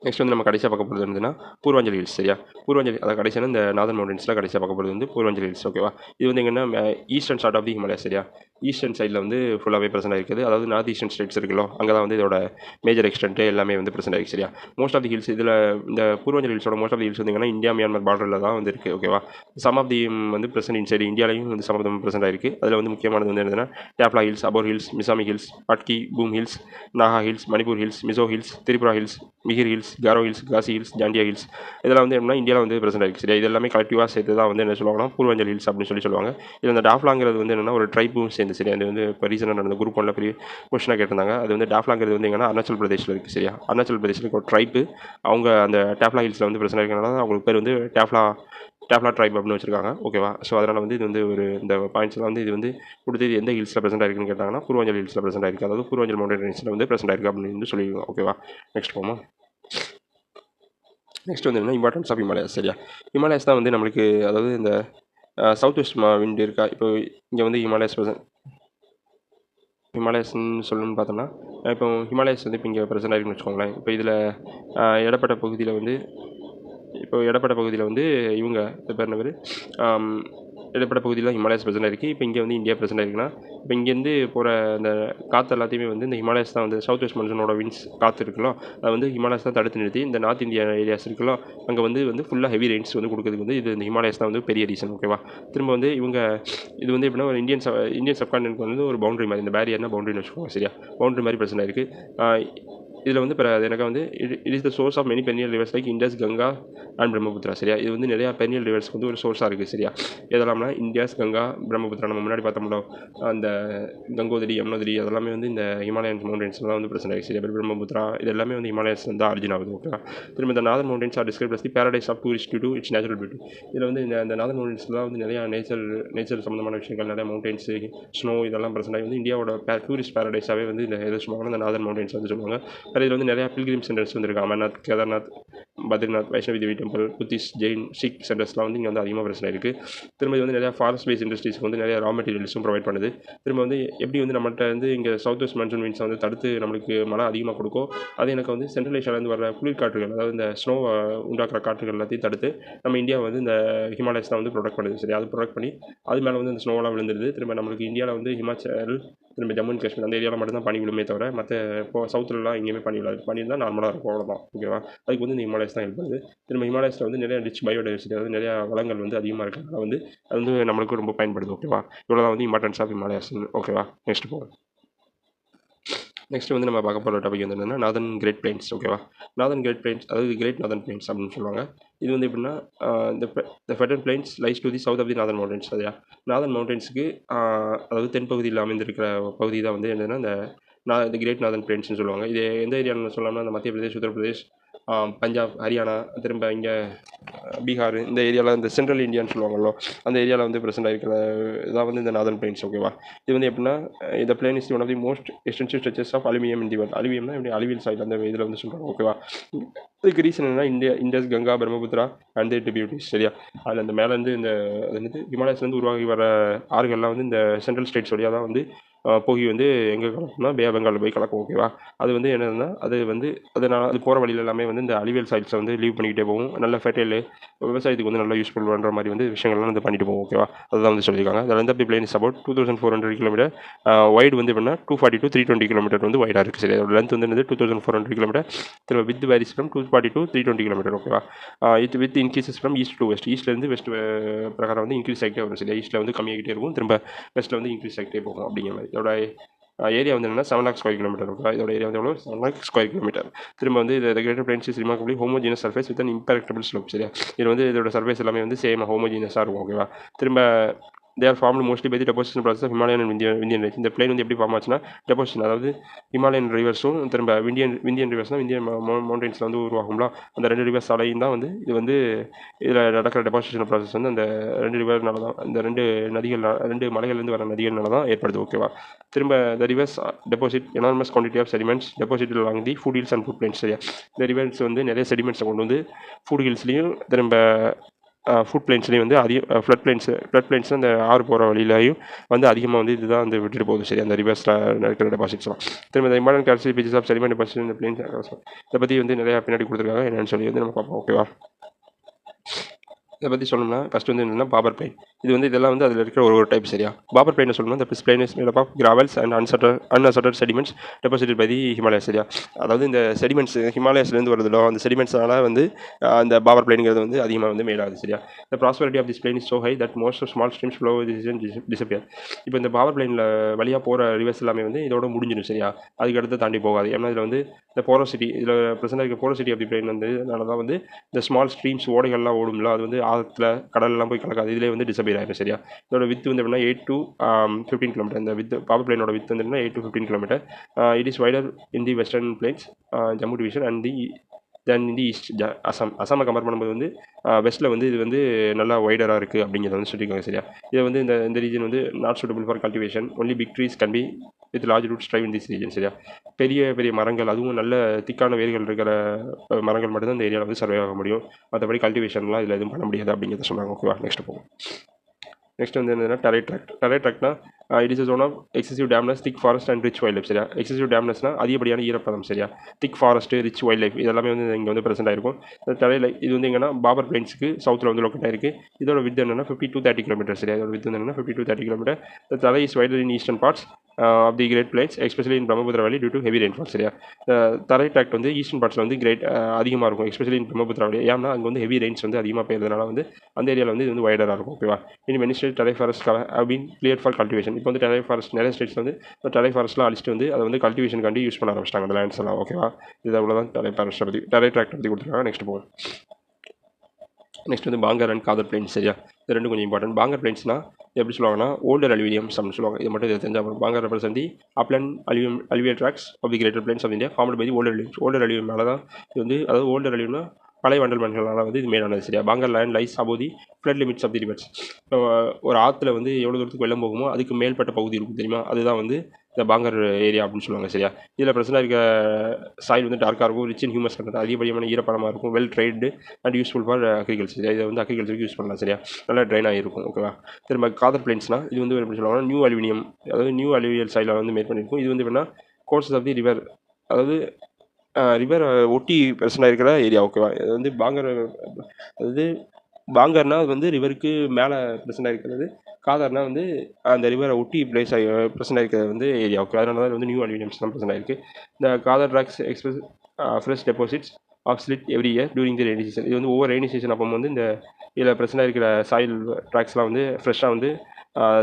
நெக்ஸ்ட் வந்து நம்ம கடைசியாக பார்க்க போகிறது வந்துன்னா பூர்வாஞ்சல் ஹில்ஸ் சரியா. பூர்வாஞ்சல் அதாவது கடைசியாக இந்த நார்தன் மவுண்டன்ஸில் கடைசியாக பார்க்க போகிறது வந்து பூர்வாஞ்சல் ஹில்ஸ். ஓகேவா? இது வந்து எங்கன்னா eastern start of the Himalaya சரியா. ஈஸ்டர்ன் சைடில் வந்து ஃபுல்லாகவே ப்ரெசென்ட் ஆகிருக்குது. அதாவது நார்த் ஈஸ்டர்ன் ஸ்டேட்ஸ் இருக்குல்லோ அங்கே தான் வந்து இதோட மேஜர் எக்ஸ்டென்ட்டு எல்லாமே வந்து ப்ரெசென்ட் ஆகிருக்கு சரியா. மோஸ்ட் ஆஃப் தி ஹில்ஸ் இதில் இந்த பூர்வாஞ்சல் ஹில்ஸோட மோஸ்ட் ஆஃப் தி ஹில்ஸ் வந்து இந்தியா மியான்மர் பார்டரில் தான் வந்து இருக்குது. ஓகேவா? சம் ஆஃப் தி வந்து ப்ரெசென்ட் இன் சைடு இந்தியாலையும் வந்து சம் ஆஃப் தம் ப்ரெசென்ட் ஆகிருக்கு. அதில் வந்து முக்கியமானது வந்து என்னதுன்னா Dafla hills, Abor hills, Mishmi hills, Patkai, Bum hills, Naga hills, Manipur hills, Mizo hills, Tripura hills, Mikir hills, Garo hills, Khasi hills, Jaintia hills இதெல்லாம் வந்து எப்படின்னா இந்தியாவில் வந்து ப்ரெசென்ட் ஆகிருக்கு சரியா. இது எல்லாமே கலெக்டிவாக சேர்த்து தான் வந்து என்ன சொல்லுவாங்கன்னா பூர்வாஞ்சல் ஹில்ஸ் அப்படின்னு சொல்லுவாங்க. இதில் இந்த டாஃப்லாங்கிறது வந்து என்னென்னா ஒரு ட்ரைப்பும் சேர்ந்து சரியா. அது வந்து இப்போ ரீசனாக நடந்த குரூப் 1 பெரிய கொஸ்டினாக கேட்டிருந்தாங்க. அது வந்து டாஃப்லாங்கிறது வந்து எங்கன்னா அருணாச்சல் பிரதேஷில் இருக்குது சரியா. அருணாச்சல் பிரதேஷில் இருக்க ஒரு ட்ரைப்பு அவங்க அந்த டேஃப்லா ஹில்ஸில் வந்து ப்ரெசென்ட் ஆகிருக்கனால அவங்களுக்கு பேர் வந்து டேஃப்லா ட்ரைப் அப்படின்னு வச்சிருக்காங்க. ஓகேவா? ஸோ அதனால் வந்து இது வந்து ஒரு இந்த பாயிண்ட்ஸ்லாம் வந்து இது வந்து கொடுத்து எந்த ஹில்ஸில் ப்ரெசென்ட் ஆகிருக்குன்னு கேட்டாங்கன்னா பூர்வாஞ்சல் ஹில்ஸில் ப்ரெசென்ட் ஆகிருக்கு, அதாவது பூர்வாஞ்சல் மவுண்டன் ரேஞ்சில் வந்து ப்ரெசென்ட் ஆகிருக்கு அப்படின்னு வந்து சொல்லிடுவோம். ஓகேவா? நெக்ஸ்ட் போமா. நெக்ஸ்ட் வந்து என்ன இம்பார்ட்டன்ஸ் ஆஃப் ஹிமாலயாஸ் சரியா. ஹிமாலயாஸ் தான் வந்து நம்மளுக்கு அதாவது இந்த சவுத் வெஸ்ட் விண்ட் இருக்கா. இப்போ இங்கே வந்து ஹிமாலயாஸ்ன்னு சொல்லணும்னு பார்த்தோம்னா இப்போ ஹிமாலயாஸ் வந்து இப்போ இங்கே ப்ரெசென்ட் ஆகிருக்குன்னு வச்சுக்கோங்களேன். இப்போ இதில் இடப்பட்ட பகுதியில் வந்து இவங்க பேர் என்ன பேர் இடப்பட்ட பகுதியில் ஹிமாலயாஸ் ப்ரெசென்ட் ஆகிருக்கு. இப்போ இங்கே வந்து இந்தியா ப்ரெசென்ட் ஆகிருக்குன்னா இப்போ இங்கேருந்து போகிற அந்த காற்று எல்லாத்தையுமே வந்து இந்த ஹிமாலயாஸ் தான் வந்து சவுத் வெஸ்ட் மான்சூனோட விண்ட்ஸ் காற்று இருக்குல்லோ அது வந்து ஹிமாலயாஸ் தான் தடுத்து நிறுத்தி இந்த நார்த் இந்தியா ஏரியாஸ் இருக்குல்லோ அங்கே வந்து ஃபுல்லாக ஹெவி ரெயின்ஸ் வந்து கொடுக்குறதுக்கு வந்து இது இந்த ஹிமாலயாஸ் தான் வந்து பெரிய ரீசன். ஓகேவா? திரும்ப வந்து இது வந்து எப்படின்னா ஒரு இந்தியன் சப்கான்டினென்ட் வந்து ஒரு பவுண்டரி மாதிரி, இந்த பேரியர்னா பவுண்டரின்னு வச்சுக்கோங்க சரியா. பவுண்டரி மாதிரி பிரச்சனை இருக்குது. இதில் வந்து எனக்கு வந்து it is the source of many perennial rivers like Indus, Ganga and Brahmaputra சரியா. இது வந்து நிறையா பெரியல் ரிவர்ஸ்க்கு வந்து ஒரு சோர்ஸாக இருக்குது சரியா. எதெல்லாம்னா இண்டியாஸ், கங்கா, பிரம்மபுத்திரா. நம்ம முன்னாடி பார்த்தோம்னா அந்த கங்கோதரி, யமுனோதரி அதெல்லாமே வந்து இந்த ஹிமாலயன் மவுண்டன்ஸில் தான் வந்து பிரச்சனை ஆகிடுச்சு சரியா. பிரம்மபுத்திரா இது எல்லாமே வந்து ஹிமாலயஸ் வந்து ஆரிஜின் ஆகுது. ஓகேவா? திரும்ப இந்த northern mountains are described as the paradise of tourist due to its natural beauty. இதில் வந்து இந்த நார்தன் மவுண்டன்ஸில் வந்து நிறையா நேச்சர் சம்மந்தமான விஷயங்கள், நிறையா மவுண்டன்ஸு, ஸ்னோ இதெல்லாம் பிரச்சனை ஆகி வந்து இந்தியாவோட டூரிஸ்ட் பேரடைஸாகவே வந்து இந்த எது சொல்லுவாங்கன்னா இந்த நார்தன் மவுண்டன்ஸ் வந்து சொல்லுவாங்க. வேறு இதில் வந்து நிறையா பில்கிரிம் சென்டர்ஸ் வந்து இருக்குது. Amarnath, Kedarnath, Badrinath, Vaishnavi Devi temple, Buddhist, Jain, sick சென்டர்ஸ்லாம் வந்து இங்கே வந்து அதிகமாக பிரச்சனை இருக்குது. திரும்ப இது வந்து நிறையா ஃபாரஸ்ட் பேஸ் இண்டஸ்ட்ரீஸ்க்கு வந்து நிறையா ரா மெட்டீரியல்ஸும் ப்ரொவைட் பண்ணுது. திரும்ப வந்து எப்படி வந்து நம்மகிட்ட வந்து இங்கே சவுத் வெஸ்ட் மான்சூன் விண்ட்ஸை வந்து தடுத்து நம்மளுக்கு மழை அதிகமாக கொடுக்கும், அது எனக்கு வந்து சென்ட்ரல் ஏஷியாவிலேருந்து வர குளிர் காற்றுகள், அதாவது இந்த ஸ்னோ உண்டாக்குற காற்றுகள் எல்லாத்தையும் தடுத்து நம்ம இந்தியா வந்து இந்த ஹிமாலயஸ் தான் வந்து ப்ரொடக்ட் பண்ணுது சரி. அது ப்ரொடக்ட் பண்ணி அது மேலே வந்து இந்த ஸ்னோவெலாம் விழுந்துருது. திரும்ப நம்மளுக்கு இந்தியாவில் வந்து ஹிமாச்சல், திரும்ப ஜம்மு அண்ட் காஷ்மீர் அந்த ஏரியாவில் மட்டும்தான் பனி விழுமே தவிர மற்ற இப்போ சவுத்துலலாம் எங்கேயுமே பனி விழாது. பனி இருந்தால் நார்மலாக இருக்கும், அவ்வளோதான். ஓகேவா? அதுக்கு வந்து இந்த ஹிமாலயஸ் தான் ஹெல்ப் பண்ணுது. திரும்ப ஹிமாலயஸில் வந்து நிறைய ரிச் பயோடைவர்சிட்டி, அதாவது நிறையா வளங்கள் வந்து அதிகமாக இருக்கிறதுனால வந்து அது வந்து நம்மளுக்கு ரொம்ப பயன்படுது. ஓகேவா? இவ்வளோ தான் வந்து இம்பார்ட்டன்ஸ் ஆஃப் ஹிமாலயாஸ். ஓகேவா? நெக்ஸ்ட் வந்து நம்ம பார்க்க போகிற டாபிக் வந்து என்னென்னா நார்தன் கிரேட் பிளைன்ஸ். ஓகேவா? நார்தன் கிரேட் பிளைன்ஸ் அதாவது கிரேட் நார்தன் பிளைன்ஸ் அப்படின்னு சொல்லுவாங்க. இது வந்து எப்படின்னா இந்த fertile plains lies to the south of the northern mountains சரியா. நார்தன் மவுண்டன்ஸுக்கு அதாவது தென்பகுதியில் அமைந்திருக்கிற பகுதி தான் வந்து என்னென்னா இந்த கிரேட் நார்தன் பிளைன்ஸ்னு சொல்லுவாங்க. இது எந்த ஏரியாவில் சொல்லலாம்னா இந்த மத்திய பிரதேஷ், உத்தரப்பிரதேஷ், பஞ்சாப், ஹரியானா, திரும்ப இங்கே பீகார் இந்த ஏரியாவில் இந்த சென்ட்ரல் இந்தியான்னு சொல்லுவாங்கள்ல அந்த ஏரியாவில் வந்து ப்ரெசென்ட் ஆகிருக்கிற இதான் வந்து இந்த நார்தன் பிளைன்ஸ். ஓகேவா? இது வந்து எப்படின்னா இந்த plain is one of the most extensive stretches of aluminium in the world. அலுமினியம்னா எப்படி அலுவியல் சாயில் அந்த இதில் வந்து சொல்கிறாங்க. ஓகேவா? அதுக்கு ரீசன் என்னன்னா Indus, Ganga, Brahmaputra and the tributaries சரியா. அதில் இந்த மேலேருந்து இந்த ஹிமாலயஸ்லேருந்து உருவாகி வர ஆறுகள்லாம் வந்து இந்த சென்ட்ரல் ஸ்டேட்ஸ் வழியாக தான் வந்து போகி வந்து எங்கே கலக்கும்னா பே ஆஃப் பெங்காலில் போய் கலக்கும். ஓகேவா. அது வந்து என்னதுன்னா அது போகிற வழியில் எல்லாமே வந்து இந்த அலுவியல் சாயில்ஸை வந்து லீவ் பண்ணிக்கிட்டே போகும். நல்ல ஃபெர்டைல் விவசாயத்துக்கு வந்து நல்லா யூஸ்ஃபுல் பண்ணுற மாதிரி வந்து விஷயங்கள்லாம் வந்து பண்ணிட்டு போகும். ஓகேவா. அதுதான் வந்து சொல்லியிருக்காங்க. The length of the plane is about 2400 kilometre. Wide வந்து எப்படின்னா 240 to 320 கிலோமீட்டர் வந்து வைடாக இருக்குது. சரி, அதோட லென்த் வந்து என்னது 2400 கிலோமீட்டர். திரும்ப width varies from 240 to 320 kilometre. ஓகேவா. இது width increases from east to west. ஈஸ்ட்லேருந்து வெஸ்ட் பிரகாரம் வந்து இன்க்ரீஸ் ஆகிட்டே வரும். சரியா. ஈஸ்ட்டில் வந்து கம்மியாகிட்டே இருக்கும், திரும்ப வெஸ்ட்டில் வந்து இன்க்ரீஸ் ஆகிட்டே போகும் அப்படிங்கிற மாதிரி. இதோட ஏரியா வந்து என்னன்னா 7 lakh ஸ்கொயர் கிலோமீட்டர். ஓகேவா. இதோட ஏரியா வந்து எவ்வளோ 7 lakh ஸ்கொயர் கிலோமீட்டர். திரும்ப வந்து இந்த greater plains is remarkably homogeneous surface with an imperceptible slope. சரியா. இது வந்து இதோட சர்ஃபேஸ் எல்லாமே வந்து சேம் ஹோமோஜினஸாக இருக்கும். ஓகேவா. திரும்ப they are formed mostly by the deposition process of Himalayan and Indian range. இந்த பிளேன் வந்து எப்படி ஃபார்ம் ஆச்சுன்னா டெபோசிஷன், அதாவது ஹிமாலயன் ரிவர்ஸும் திரும்ப விந்தியன் ரிவர்ஸ்னால் இந்தியன் மவுண்டன்ஸில் வந்து உருவாகும்ல, அந்த 2 ரிவர்ஸ் அலையும் தான் வந்து இது வந்து இதில் நடக்கிற டெபாசிஷன் ப்ராசஸ் வந்து அந்த 2 ரிவர்னால தான், இந்த 2 நதிகள் 2 மலைகள்லேருந்து வர நதிகள்னால தான் ஏற்படுது. ஓகேவா. திரும்ப the rivers deposit enormous quantity of sediments deposited along the food hills and food plains. சரியா. இந்த ரிவர்ஸ் வந்து நிறைய செடிமெண்ட்ஸை கொண்டு வந்து ஃபுட் ஹில்ஸ்லேயும் திரும்ப ஃபுட் பிளைன்ஸ்லேயும் வந்து ஃப்ளட் பிளைன்ஸ் அந்த ஆறு போகிற வழியிலையும் வந்து அதிகமாக வந்து இதுதான் வந்து விட்டுட்டு போகுது. சரி, அந்த ரிவர்ஸில் இருக்கிற டெபாசிட்ஸ்லாம். திரும்ப இந்த important characteristic features of sediment deposit இந்த பிளைன்ஸ் இதை பற்றி வந்து நிறையா பின்னாடி கொடுத்துருக்காங்க. என்னென்னு சொல்லி வந்து நம்ம பார்ப்போம். ஓகேவா. இதை பற்றி சொல்லணும்னா ஃபஸ்ட் வந்து என்னென்னா பாபர் பிளைன். இது வந்து இதெல்லாம் வந்து அதில் இருக்கிற ஒரு டைப். சரியா. பாபர் பிளைன் சொல்லணும்னா இந்த plain is made up of gravels and unassorted sediments deposited by the Himalayas. சரியா. அதாவது இந்த செடிமெண்ட்ஸ் ஹிமாலயாஸ்லேருந்து வருதுலோ அந்த செடிமெண்ட்ஸ்னால வந்து அந்த பாபர் பிளைனுங்கிறது வந்து அதிகமாக வந்து மேட் ஆகுது. சரியா. இந்த prosperity of this plain is so high that most small streams flow disappear. இப்போ இந்த பாபர் பிளைனில் வழியாக போகிற ரிவர்ஸ் எல்லாமே வந்து இதோட முடிஞ்சிடும். சரியா. அதுக்கு அடுத்து தாண்டி போகாது. ஏன்னா இதில் வந்து இந்த போரோசிட்டி, இதில் ப்ரெசென்ட் இருக்க போரோசிட்டி ஆஃப் தி பிளைன் வந்து அதனால தான் வந்து இந்த ஸ்மால் ஸ்ட்ரீம்ஸ் ஓடைகள்லாம் ஓடும்ல, அது வந்து ஆழத்தில் கடல்லாம் போய் கலக்காது, இதிலே வந்து டிசப்பியர் ஆகிடும். சரியா. இதோட வித் வந்து எப்படின்னா 8 to 15 கிலோமீட்டர். இந்த வித் பாபர் பிளைனோட வித் வந்து 8 to 15 kilometre. It is wider in the western plains Jammu division and then in the east அசாமை கம்பேர் பண்ணும்போது வந்து வெஸ்ட்டில் வந்து இது வந்து நல்லா வைடராக இருக்குது அப்படிங்கிறத வந்து சொல்லியிருக்காங்க. சரியா. இதை வந்து இந்த ரீஜன் வந்து not suitable for cultivation. Only big trees can be with large roots drive in this region. சரியா. பெரிய மரங்கள், அதுவும் நல்ல திக்கான வேர்கள் இருக்கிற மரங்கள் மட்டும்தான் இந்த ஏரியாவில் வந்து சர்வே ஆக முடியும். மற்றபடி கல்டிவேஷன்லாம் இதில் எதுவும் பண்ண முடியாது அப்படிங்கிறத சொன்னாங்க. ஓகேவா. நெக்ஸ்ட் போகும். நெக்ஸ்ட் வந்து என்னன்னா டெரைட் ட்ராக்ட்னா it is one of excessive dampness, thick forest and rich wild life. சரியா. எக்ஸசிவ் டேம்னஸ்னா அதிகப்படியான ஈரப்பதம். சரியா. Thick forest, rich wild life இதெல்லாமே வந்து இங்கே வந்து ப்ரெசென்ட் ஆயிருக்கும். இது வந்து எங்கன்னா பாபர் பிளைன்ஸுக்கு சவுத்தில் வந்து லொக்கேட் ஆயிருக்கு. இதோட வித் என்னன்னா 50 to 30 கிலோமீட்டர். சரியா. இதோட வித் என்னன்னா 50 to 30 கிலோமீட்டர். The தலை is wider in eastern parts of the great plains especially in Brahmaputra valley due to heavy rainfall. சரியா. தரை ட்ராக்ட் வந்து ஈஸ்டர்ன் பார்ட்ஸில் வந்து அதிகமாக இருக்கும், எஸ்பெஷலி இன் பிரம்மபுத்திரா வேலி. ஏன்னா அங்கே வந்து ஹெவி ரெயின்ஸ் வந்து அதிகமாக பெய்யறதுனால வந்து அந்த ஏரியாவில் வந்து இது வந்து வைடராக இருக்கும். ஓகேவா. In many state terai forest have been cleared for cultivation. இப்போ வந்து டெரை ஃபாரஸ்ட் நிறைய ஸ்டேட்ஸ் வந்து டெரை ஃபாரஸ்ட்லாம் அழிச்சிட்டு வந்து அதை வந்து கல்டிவேஷனுக்காண்டி யூஸ் பண்ண ஆரம்பிச்சிட்டாங்க அந்த லேண்ட்ஸ் எல்லாம். ஓகேவா. இது அவ்வளோதான் டெரை ஃபாரஸ்ட்டை பற்றி, டெரை ட்ராக்ட் பற்றி கொடுத்துருக்காங்க. நெக்ஸ்ட் போகும். நெக்ஸ்ட் வந்து பாங்கர் அண்ட் காதர் பிளைன்ஸ். சரியா. இது ரெண்டும் கொஞ்சம் இம்பார்ட்டன்ட். பாங்கர் பிளைன்ஸ்னா எப்படி சொல்லுவாங்கன்னா ஓல்டர் அலுவிலியம்ஸ் அப்படின்னு சொல்லுவாங்க. இது மட்டும் இதை தெரிஞ்சால் Bhangar represent the upland alluvial tracts of the greater plains of India formed by the older alluvium. Older அலுவியம்னால தான் இது வந்து, அதாவது ஓல்டர் அலுவியம்னா பழைய வண்டல் மண்களால் வந்து இது மேலானது. சரியா. Bhangar land lies above the flood limits of the rivers. இப்போ ஒரு ஆற்றுல வந்து எவ்வளோ தூரத்துக்கு வெள்ளம் போகுமோ அதுக்கு மேல்பட்ட பகுதி இருக்கும் தெரியுமா, அதுதான் வந்து இந்த பாங்கர் ஏரியா அப்படின்னு சொல்லுவாங்க. சரியா. இதில் பிரச்சனை இருக்க சாயில் வந்து டார்க்காக இருக்கும், ரிச் இன் ஹியூமஸ் கண்டென்ட், அதிகப்படியான ஈரப்பதமாக இருக்கும், well dried and useful for agriculture. சரியா. இதை வந்து அக்ரிகல்ச்சருக்கு யூஸ் பண்ணலாம். சரியா. நல்லா ட்ரைனாக இருக்கும். ஓகேவா. திரும்ப காதர் பிளைன்ஸ்னால் இது வந்து எப்படி சொல்லுவாங்கன்னா நியூ அலுமினியம், அதாவது நியூ அலுவியல் சாயிலை வந்து மேட் பண்ணியிருக்கும். இது வந்து எப்படின்னா கோர்சஸ் ஆஃப் தி ரிவர், அதாவது ரிவர் ஒட்டி பிரச்சனை இருக்கிற ஏரியா. ஓகேவா. இது வந்து பாங்கர், அதாவது பாங்கர்னா அது வந்து ரிவருக்கு மேலே பிரச்சனை இருக்கிறது, காதர்னா வந்து அந்த ரிவரை ஒட்டி பிளேஸ் ஆகி பிரச்சனை இருக்கிறது வந்து ஏரியா. ஓகே. அதனால தான் வந்து நியூ அலுமினியம்ஸ் தான் பிரச்சனை இருக்குது. இந்த Khadar tracts express fresh deposits of silt every year during the rainy season. இது வந்து ஒவ்வொரு ரெய்னி சீசன் அப்போ வந்து இந்த இதில் பிரச்சனை இருக்கிற சாயில் ட்ராக்ஸ்லாம் வந்து ஃப்ரெஷ்ஷாக வந்து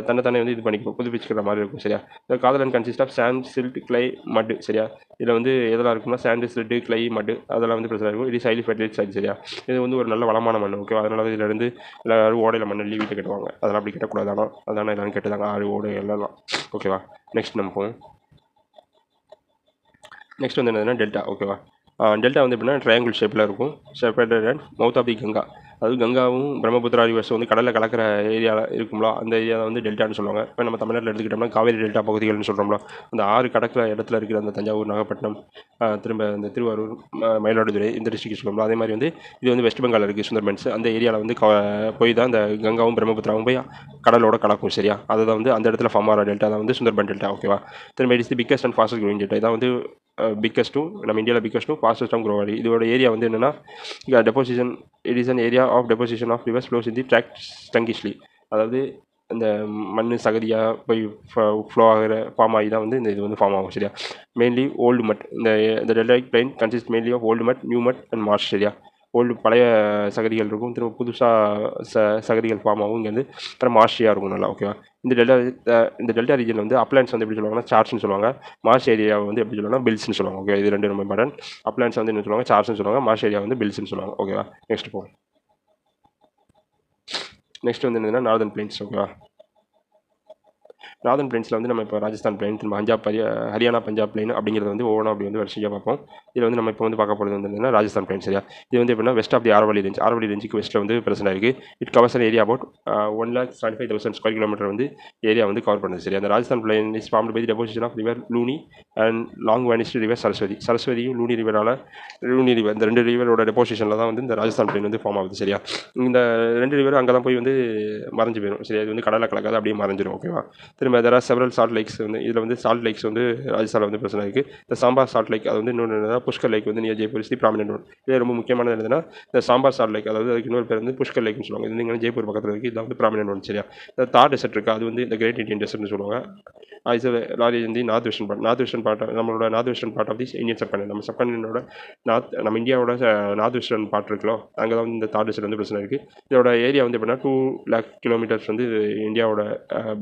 தன்னை வந்து இது பண்ணிக்கும், புதுப்பிச்சுக்கிற மாதிரி இருக்கும். சரியா. இந்த காதலன் கன்சிஸ்ட் ஆஃப் சாண்ட், சில்ட், கிளை, மட். சரியா. இதில் வந்து எதெல்லாம் இருக்குன்னா சாண்டு, சில்ட்டு, கிளை, மட் அதெல்லாம் வந்து பிரச்சனை இருக்கும். இது ஹைலி ஃபெர்டைல் சாயில். சரியா. இது வந்து ஒரு நல்ல வளமான மண். ஓகேவா. அதனால இதில் இருந்து எல்லாரும் ஓடையில் மண் அள்ளி வீட்டை கட்டுவாங்க. அதெல்லாம் அப்படி கட்டக்கூடாது. அதனால் எல்லாரும் கட்டுதாங்க, ஆறு ஓடு எல்லாம். ஓகேவா. நெக்ஸ்ட் நம்ம போவோம். நெக்ஸ்ட் வந்து என்னதுன்னா டெல்டா. ஓகேவா. டெல்டா வந்து எப்படின்னா ட்ரையாங்கிள் ஷேப்பில் இருக்கும். Separated and mouth of the Ganga. அதாவது கங்காவும் பிரம்மபுத்திரா ரிவர்ஸ் வந்து கடலில் கலக்கிற ஏரியாவில் இருக்கும்ல அந்த ஏரியாவை வந்து டெல்டான்னு சொல்லுவாங்க. இப்போ நம்ம தமிழ்நாட்டில் எடுத்துக்கிட்டோம்னா காவேரி டெல்டா பகுதிகள்னு சொல்கிறோம்ல, அந்த ஆறு கடற்கிற இடத்துல இருக்கிற அந்த தஞ்சாவூர், நாகப்பட்டினம், திரும்ப இந்த திருவாரூர், மயிலாடுதுறை இந்த டிஸ்ட்ரிக்ட் சொல்லுவோம்ல, அதே மாதிரி வந்து இது வந்து வெஸ்ட் பெங்கால் இருக்குது சுந்தர்பன்ஸ். அந்த ஏரியாவில் வந்து போய் தான் இந்த கங்காவும் பிரம்மபுத்திராவும் போய் கடலோட கலக்கும். சரியா, அதை தான் வந்து அந்த இடத்துல ஃபார்ம் ஆகிற டெல்டா தான் வந்து சுந்தர்பன் டெல்டா. ஓகேவா. திரும்ப it is the biggest and fastest growing delta. இதான் வந்து பிக்கஸ்ட்டும் நம்ம இந்தியாவில் பிக்கஸ்ட்டும் ஃபாஸ்டஸ்ட்டும் க்ரோ ஆகி இதோட ஏரியா வந்து என்னென்னா deposition. It is an area of deposition of rivers flows in the tract sluggishly. அதாவது இந்த மண் சகதியாக போய் ஃப்ளோ ஆகிற ஃபார்ம் ஆகி தான் வந்து இந்த இது வந்து ஃபார்ம் ஆகும். சரியா, மெயின்லி ஓல்டு மட். இந்த deltaic plain consist mainly of old mud, new mud and marsh. சரியா, ஓல்டு பழைய சகதிகள் இருக்கும், திரும்ப புதுசாக சகதிகள் ஃபார்ம் ஆகும். இங்கே வந்து அப்புறம் மார்ஷியாக இருக்கும் நல்லா. ஓகேவா. இந்த டெல்டா ரீஜன் வந்து அப்லாண்ட்ஸ் வந்து எப்படி சொல்லுவாங்கன்னா சார்ட்ஸ்னு சொல்லுவாங்க. மார்ஷ் ஏரியாவை வந்து எப்படி சொல்லுவாங்கன்னா பில்ஸ்னு சொல்லுவாங்க. ஓகே, இது ரெண்டு ரொம்ப இம்பார்ட்டன்ட். அப்லாண்ட்ஸ் வந்து என்ன சொல்லுவாங்க, சார்ட்ஸ்னு சொல்லுவாங்க. மார்ஷ் ஏரியா வந்து பில்ஸ்னு சொல்லுவாங்க. ஓகேவா. நெக்ஸ்ட் போகும். நெக்ஸ்ட் வந்து என்னதுன்னா நார்தன் பிளைன்ஸ். ஓகேவா. நார்தன் பிளைன்ஸில் வந்து நம்ம இப்போ ராஜஸ்தான் பிளைன், திரும்ப ஹரியானா பஞ்சாப் பிளைன் அப்படிங்கிறது வந்து ஒவ்வொன்றும் அப்படி வந்து வரிசையாக பார்ப்போம். இதில் வந்து நம்ம இப்போ வந்து பார்க்க போகிறது வந்து ராஜஸ்தான் பிளைன். சரியா, இது வந்து எப்படின்னா west of the Aravali range. Aravali ரேஞ்சுக்கு வெஸ்ட்டில் வந்து பிரசன்ட் ஆயிருக்கு. It covers an area about 1,75,000 square kilometre வந்து ஏரியா வந்து கவர் பண்ணுது. சரி, அந்த Rajasthan plain is formed by the deposition of river Luni and long vanished river Saraswati. சரஸ்வதியும் லூனி ரிவர் இந்த ரெண்டு ரிவரோட டெபோசிஷனில் தான் வந்து இந்த ராஜஸ்தான் பிளைன் வந்து ஃபார்ம் ஆகுது. சரியா, இந்த ரெண்டு ரிவரும் அங்கே தான் போய் வந்து மறைஞ்சு போயிடும். சரியா, இது வந்து கடலில் கலக்காது, அப்படியே மறைஞ்சிடும். ஓகேவா. திரும்ப there are several salt lakes வந்து இதில் வந்து சால்ட் லேக்ஸ் வந்து ராஜஸ்தானில் வந்து பிரச்சனை இருக்குது. இந்த சாம்பார் சால்ட் லேக், அது வந்து இன்னொன்று என்னன்னா புஷ்கர் லேக் வந்து near Jaipur is the prominent one. இது ரொம்ப முக்கியமானது என்னதுன்னா இந்த சாம்பார் சால்ட் லேக், அதாவது அதுக்கு இன்னொரு பேர் வந்து புஷ்கர் லேக்னு சொல்லுவாங்க. இது வந்து ஜெய்ப்பூர் பக்கத்தில் இருக்குது. இதில் வந்து ப்ராமினன்ட் ஒன். சரியா, இந்த தார் டெசர்ட் இருக்குது, அது வந்து இந்த கிரேட் இண்டியன் டெசர்ட்னு சொல்லுவாங்க. இஸ் லாரி இந்த நார்த் வெஸ்டர்ன் பார்ட் நம்மளோட north western part of the Indian subcontinent. நம்ம சப்கான்டினென்ட்டோட நம்ம இந்தியாவோட நார்த் வெஸ்டர்ன் பார்ட் இருக்குல்ல, அங்கே தான் வந்து இந்த தார் டெசர்ட் வந்து பிரச்சனை இருக்குது. இதோட ஏரியா வந்து எப்படின்னா 200,000 கிலோமீட்டர்ஸ் வந்து இந்தியாவோட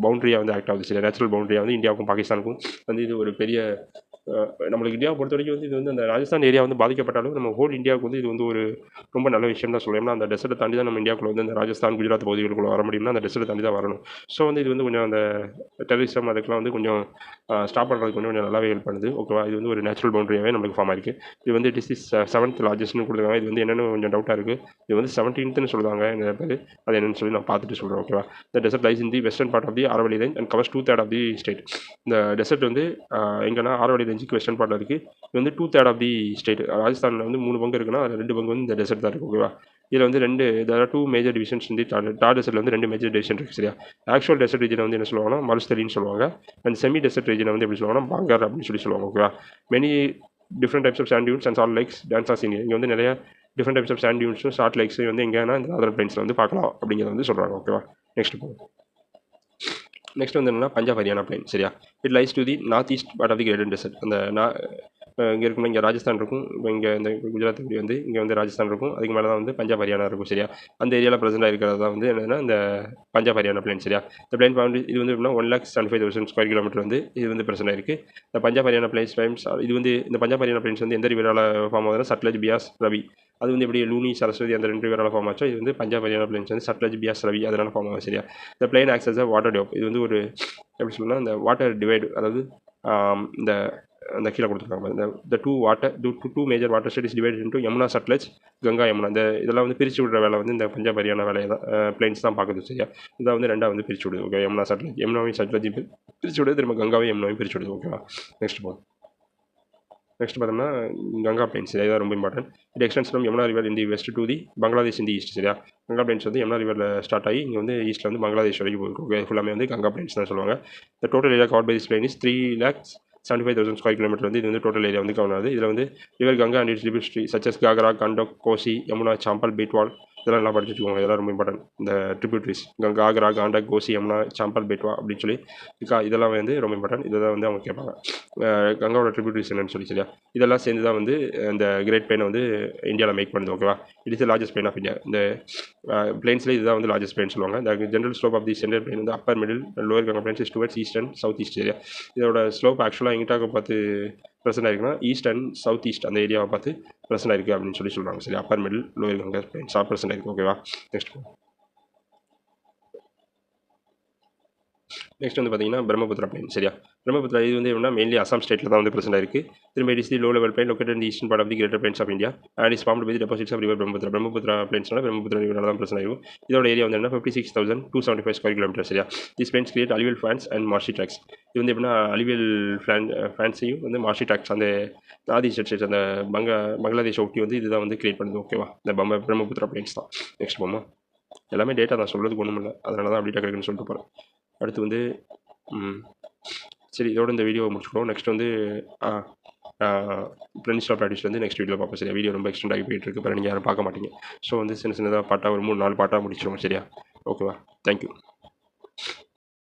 பவுண்டரியாக வந்து ஆக்ட் ஆகுது. சரி, நேச்சுரல் பவுண்டரியாக வந்து இந்தியாவுக்கும் பாகிஸ்தானுக்கும் வந்து இது ஒரு பெரிய நம்மளுக்கு இந்தியாவை பொறுத்த வரைக்கும் வந்து இது வந்து அந்த ராஜஸ்தான் ஏரியா வந்து பாதிக்கப்பட்டாலும் நம்ம ஹோல் இந்தியாவுக்கு வந்து இது வந்து ஒரு ரொம்ப நல்ல விஷயம் தான் சொல்லலாம். அந்த டெசர்ட்டை தாண்டி தான் நம்ம இந்தியாவுக்குள்ள வந்து அந்த ராஜஸ்தான், குஜராத் பகுதிகளுக்குள்ள வர முடியும்னா அந்த டெசர்ட்டை தாண்டி தான் வரணும். ஸோ வந்து இது வந்து கொஞ்சம் அந்த டெரரிசம் அதுக்கெல்லாம் வந்து கொஞ்சம் ஸ்டாப் பண்ணுறதுக்கு கொஞ்சம் நல்லாவே ஹெல்ப் பண்ணுது. ஓகேவா. இது வந்து ஒரு நேச்சுரல் பவுண்டரியாகவே நம்மளுக்கு ஃபார்ம் ஆயிருக்கு. இது வந்து இட் இஸ் 7th லார்ஜஸ்ட்னு கொடுத்துருக்காங்க. இது வந்து என்னென்னு கொஞ்சம் டவுட்டாக இருக்குது. இது வந்து 17th சொல்லுவாங்க நிறைய பேர். அது என்னென்னு சொல்லி நான் பார்த்துட்டு சொல்கிறேன். ஓகேவா. இந்த desert lies in the western part of the Aravali range and covers 2/3 of the state. இந்த டெசர்ட் வந்து எங்கன்னா ஆரவலி ரேஞ்சுக்கு வெஸ்டர்ன் பார்ட்டில் இருக்குது. இது வந்து 2/3 ஆஃப் தி ஸ்டேட். ராஜஸ்தானில் வந்து 3 பங்கு இருக்குன்னா அது 2 பங்கு வந்து இந்த டெசர்ட் தான் இருக்குது. ஓகேவா. இதில் வந்து there are 2 மேஜர் டிவிஷன்ஸ் இந்த தார் டெசர்ட்டில் வந்து 2 மேஜர் டிவிஷன் இருக்குது. சரியா, ஆக்சுவல் டெசர்ட் ரீஜனை வந்து என்ன சொல்லுவாங்கன்னா மருஸ்தலின்னு சொல்லுவாங்க. அண்ட் செமி டெசர்ட் ரீஜனை வந்து எப்படி சொல்லுவாங்கன்னா பாங்கர் அப்படின்னு சொல்லுவாங்க. ஓகேவா. Many different types of sand dunes and salt lakes டான்ஸ் ஆர் சீன். இங்கே வந்து நிறைய டிஃப்ரெண்ட் டைப்ஸ் ஆஃப் சாண்ட் டியூன்ஸும் சால்ட் லேக்ஸும் வந்து எங்கன்னா இந்த நார்தர்ன் பிளைன்ஸில் வந்து பார்க்கலாம் அப்படிங்கிறத வந்து சொல்கிறாங்க. ஓகேவா. நெக்ஸ்ட் வந்து என்னன்னா பஞ்சாப் ஹரியானா பிளைன். சரியா, it lies to the north east part of the great desert. அந்த இங்கே இருக்குன்னா இங்கே ராஜஸ்தான் இருக்கும். இப்போ இங்கே இந்த குஜராத் இப்படி வந்து இங்கே வந்து ராஜஸ்தான் இருக்கும். அதுக்கு மேலே தான் வந்து பஞ்சாப் ஹரியானா இருக்கும். சரியா, அந்த ஏரியாவில் ப்ரெசென்ட் இருக்கிறது தான் வந்து என்னன்னா இந்த பஞ்சாப் ஹரியானா பிளைன். சரியா, இந்த பிளைன் வந்து இது வந்து எப்படின்னா 1,75,000 ஸ்கொயர் கிலோமீட்டர் வந்து இது வந்து ப்ரெசென்ட் ஆயிருக்கு. இந்த பஞ்சாப் ஹரியானா பிளைன்ஸ் இது வந்து இந்த பஞ்சாப் ஹரியானா பிளைன்ஸ் வந்து எந்த ரிவரால் ஃபார்ம் ஆகுதுன்னா சட்லஜ், பியாஸ், ரவி. அது வந்து எப்படி லூனி, சரஸ்வதி அந்த 2 ரிவரால் ஃபார்ம் ஆச்சோ இது வந்து பஞ்சாப் ஹரியானா பிளைன்ஸ் வந்து சட்லஜ், பியாஸ், ரவி அதனால ஃபார்ம் ஆகும். சரியா, இந்த plain acts as a water டியோப். இது வந்து ஒரு எப்படி சொல்லணும்னா இந்த வாட்டர் டிவைடு, அதாவது இந்த அந்த கீழே கொடுத்துருக்காங்க இந்த two major water state is divided into Yamuna, Sutlej, Ganga, Yamuna. இந்த இதெல்லாம் வந்து பிரித்து விடுற வேலை வந்து இந்த பஞ்சாப் ஹரியானா வேலையை தான் பிளைன்ஸ் தான் பார்க்குது. சரியா, இதை வந்து ரெண்டாக வந்து பிரித்து விடுது. ஓகே, யமுனா, சட்லஜ், யமுனாவையும் சட்லஜையும் பிரித்து விடுது, திரும்ப கங்காவையும் யமுனாவையும் பிரித்து விடுது. ஓகேவா. நெக்ஸ்ட் பார்த்தோம்னா கங்கா பிளைன்ஸ். இதுதான் ரொம்ப important. It extends from Yamuna river in the west to the Bangladesh in the east. சரியா, கங்கா பிளைன்ஸ் வந்து யமுனா ரிவரில் ஸ்டார்ட் ஆகி இங்கே வந்து ஈஸ்ட்டில் வந்து பங்களாதேஷ் வரைக்கும் போயிருக்கு. ஃபுல்லாமே வந்து கங்கா பிளைன்ஸ் தான் சொல்லுவாங்க. இந்த total area cover by this plain is 3,75,000 square kilometre வந்து இது வந்து டோட்டல் ஏரியா வந்து கவர் ஆகுது. இதில் வந்து river Ganga and its tributary such as Ghaghara, Gandak, Kosi, Yamuna, Chambal, பெட்வால் இதெல்லாம் நல்லா படிச்சு வச்சுக்கோங்க. இதெல்லாம் ரொம்ப இம்பார்ட்டன்ட். இந்த ட்ரிபியூட்டரிஸ் காகரா, காண்டக், கோசி, யமுனா, சாம்பல், பெட்வா அப்படின்னு சொல்லி இதெல்லாம் வந்து ரொம்ப இம்பார்ட்டன்ட். இதை தான் வந்து அவங்க கேட்பாங்க கங்காவோட ட்ரிபியூட்டரிஸ் என்னன்னு சொல்லி. சரியா, இதெல்லாம் சேர்ந்து தான் வந்து இந்த கிரேட் பிளைனை வந்து இந்தியாவில் மேக் பண்ணுது. ஓகேவா. It is largest plain of India. இந்த பிளைன்ஸ்லேயே இதுதான் வந்து லார்ஜஸ்ட் பிளைன் சொல்லுவாங்க. இந்த general slope of the central plain வந்து upper middle lower Ganga plains is towards east and south east. Area, இதோட ஸ்லோப் ஆக்சுவலாக எங்கிட்ட பார்த்து ப்ரெசென்ட் ஆயிருக்குன்னா ஈஸ்ட் அண்ட் சவுத் ஈஸ்ட் அந்த ஏரியாவை பார்த்து ப்ரெசென்ட் ஆயிருக்கு அப்படின்னு சொல்லி சொல்கிறாங்க. சரி, Appar middle lower Ganga plains present ஆயிருக்கு. ஓகேவா. நெக்ஸ்ட் நெக்ஸ்ட் வந்து பார்த்தீங்கன்னா பிரம்மபுத்திரா பிளைன் சரியா. பிரம்மபுத்திரா இது வந்து எப்படின்னா மெயின்லி அசாம் ஸ்டேட்டில் தான் வந்து ப்ரெசென்ட் ஆயிருக்கு. திரும்ப it is the low level plain located in the eastern part of the greater plains of India and is formed by the deposits of river Brahmaputra. Brahmaputra பிளைன்ஸ்னால பிரம்மபுத்திரா ரிவரால் தான் ப்ரெசென்ட் ஆகும். இதோட ஏரியா வந்து என்ன 56,275 ஸ்கொயர் கிலோமீட்டர் சரியா. This plains create alluvial fans and marshy tracts. இது வந்து எப்படின்னா அலுவியல் ஃபேன்ஸையும் வந்து மார்ஷி ட்ராக்ஸ் அந்த நார்த் ஈஸ்ட் ஸ்டேட்ஸ் அந்த பங்களாதேஷ் ஒட்டி வந்து இதுதான் வந்து கிரியேட் பண்ணுது ஓகேவா. இந்த பிரம்மபுத்திரா பிளைன்ஸ் தான். நெக்ஸ்ட் போமா எல்லாமே டேட்டா தான் சொல்கிறதுக்கு ஒன்றும் இல்லை, அதனால தான் அப்டேட்டாக இருக்குன்னு சொல்லிட்டு போகிறேன். அடுத்து வந்து சரி இதோட இந்த வீடியோவை முடிச்சுக்கிறோம். நெக்ஸ்ட் வந்து பிளனிஸ்டா ப்ராக்டிஸ் வந்து நெக்ஸ்ட் வீடியோவில் பார்ப்போம் சரியா. வீடியோ ரொம்ப எக்ஸ்டெண்ட் ஆகி போயிட்டு இருக்கு, நீங்கள் யாரும் பார்க்க மாட்டீங்க. ஸோ வந்து சின்னதாக பாட்டாக ஒரு 3-4 பாட்டாக முடிச்சிடுவோம் சரியா. ஓகேவா, தேங்க்யூ.